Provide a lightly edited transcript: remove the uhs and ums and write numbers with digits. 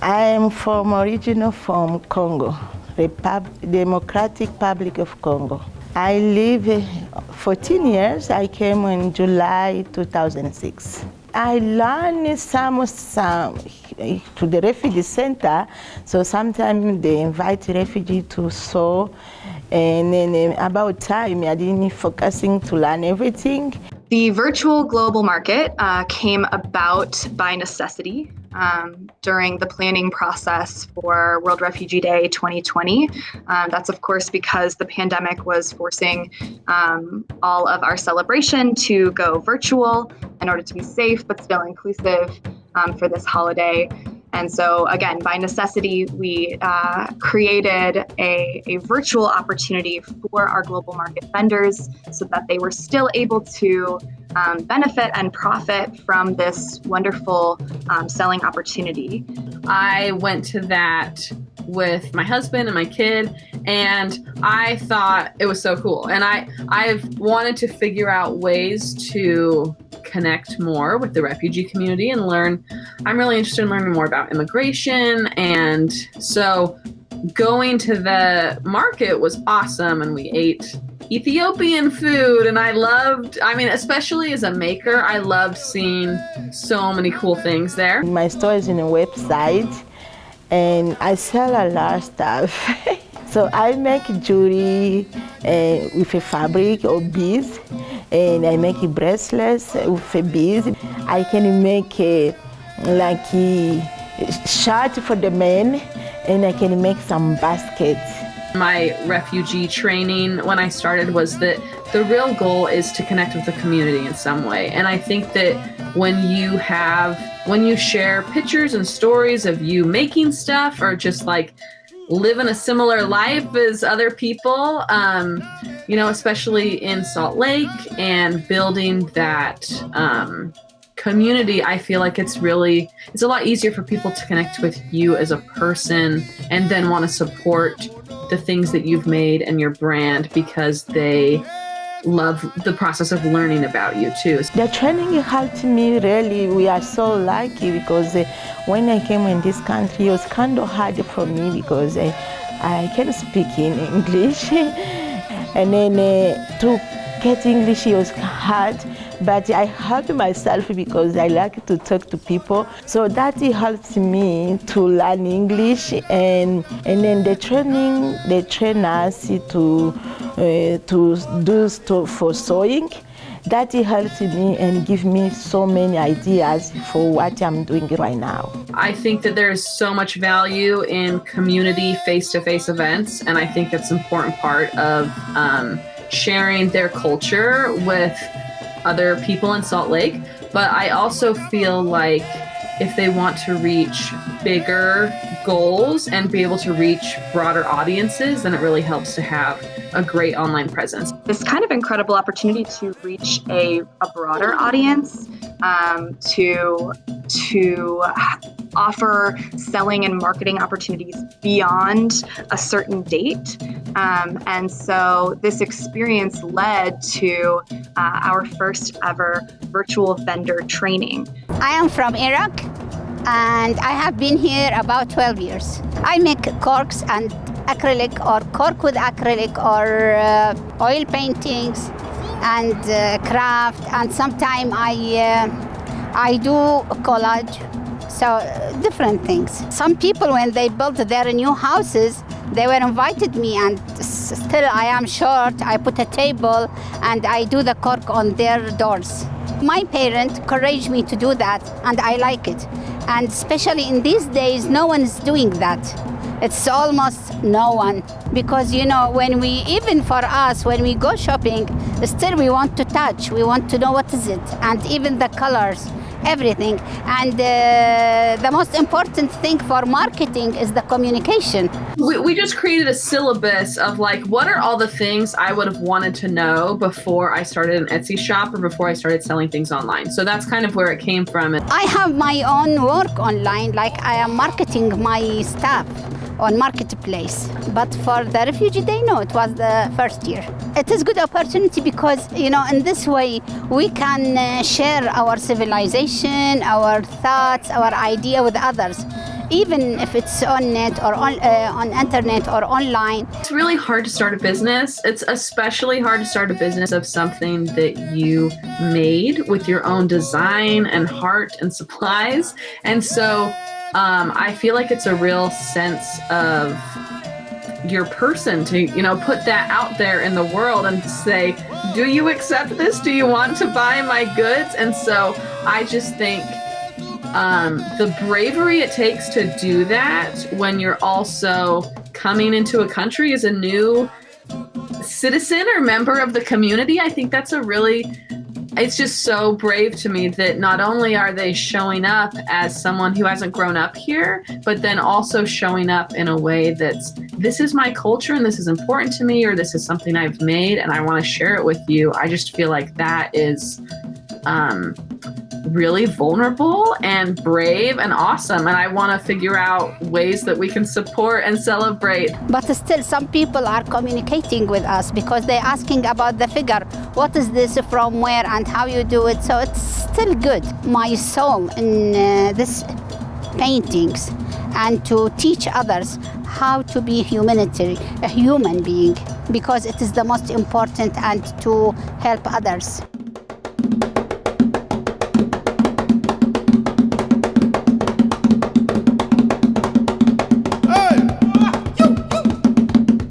original from Congo, Democratic Republic of Congo. I live 14 years. I came in July 2006. I learned some to the refugee center, so sometimes they invite refugees to sew, and then about time I didn't focusing to learn everything. The virtual global market came about by necessity during the planning process for World Refugee Day 2020. That's of course because the pandemic was forcing all of our celebration to go virtual in order to be safe but still inclusive for this holiday. And so again, by necessity, we created a virtual opportunity for our global market vendors so that they were still able to benefit and profit from this wonderful selling opportunity. I went to that with my husband and my kid, and I thought it was so cool. And I've wanted to figure out ways to connect more with the refugee community and learn. I'm really interested in learning more about immigration. And so going to the market was awesome, and we ate Ethiopian food, and especially as a maker, I loved seeing so many cool things there. My store is in a website, and I sell a lot of stuff. So I make jewelry with a fabric or beads, and I make bracelets with a beads. I can make a shirt for the men, and I can make some baskets. My refugee training when I started was that the real goal is to connect with the community in some way. And I think that when you share pictures and stories of you making stuff or just like living a similar life as other people, especially in Salt Lake and building that community, I feel like it's a lot easier for people to connect with you as a person and then want to support the things that you've made and your brand because they love the process of learning about you too. The training helped me really. We are so lucky because when I came in this country, it was kind of hard for me because I can speak in English. And then to get English, it was hard. But I helped myself because I like to talk to people. So that helped me to learn English. And then they train us to do stuff for sewing. That helped me and give me so many ideas for what I'm doing right now. I think that there's so much value in community face-to-face events. And I think that's an important part of sharing their culture with other people in Salt Lake, but I also feel like if they want to reach bigger goals and be able to reach broader audiences, then it really helps to have a great online presence. This kind of incredible opportunity to reach a broader audience, to offer selling and marketing opportunities beyond a certain date. And so this experience led to our first ever virtual vendor training. I am from Iraq and I have been here about 12 years. I make corks and acrylic or cork with acrylic or oil paintings and craft, and sometimes I do collage. So different things. Some people, when they built their new houses, they were invited me, and still I am short. I put a table and I do the cork on their doors. My parents encouraged me to do that, and I like it. And especially in these days, no one is doing that. It's almost no one. Because, even for us, when we go shopping, still we want to touch. We want to know what is it. And even the colors, everything. And the most important thing for marketing is the communication. We just created a syllabus of what are all the things I would have wanted to know before I started an Etsy shop or before I started selling things online. So that's kind of where it came from. I have my own work online, I am marketing my stuff on Marketplace. But for the Refugee Day, no, it was the first year. It is a good opportunity because, in this way, we can share our civilization, our thoughts, our idea with others. even if it's on net or on internet or online. It's really hard to start a business. It's especially hard to start a business of something that you made with your own design and heart and supplies. And so I feel like it's a real sense of your person to, put that out there in the world and say, do you accept this? Do you want to buy my goods? And so I just think the bravery it takes to do that when you're also coming into a country as a new citizen or member of the community, I think that's it's just so brave to me that not only are they showing up as someone who hasn't grown up here, but then also showing up in a way that's, this is my culture and this is important to me, or this is something I've made and I want to share it with you. I just feel like that is really vulnerable and brave and awesome. And I want to figure out ways that we can support and celebrate. But still, some people are communicating with us because they're asking about the figure. What is this, from where, and how you do it? So it's still good. My soul in this paintings, and to teach others how to be a human being, because it is the most important, and to help others.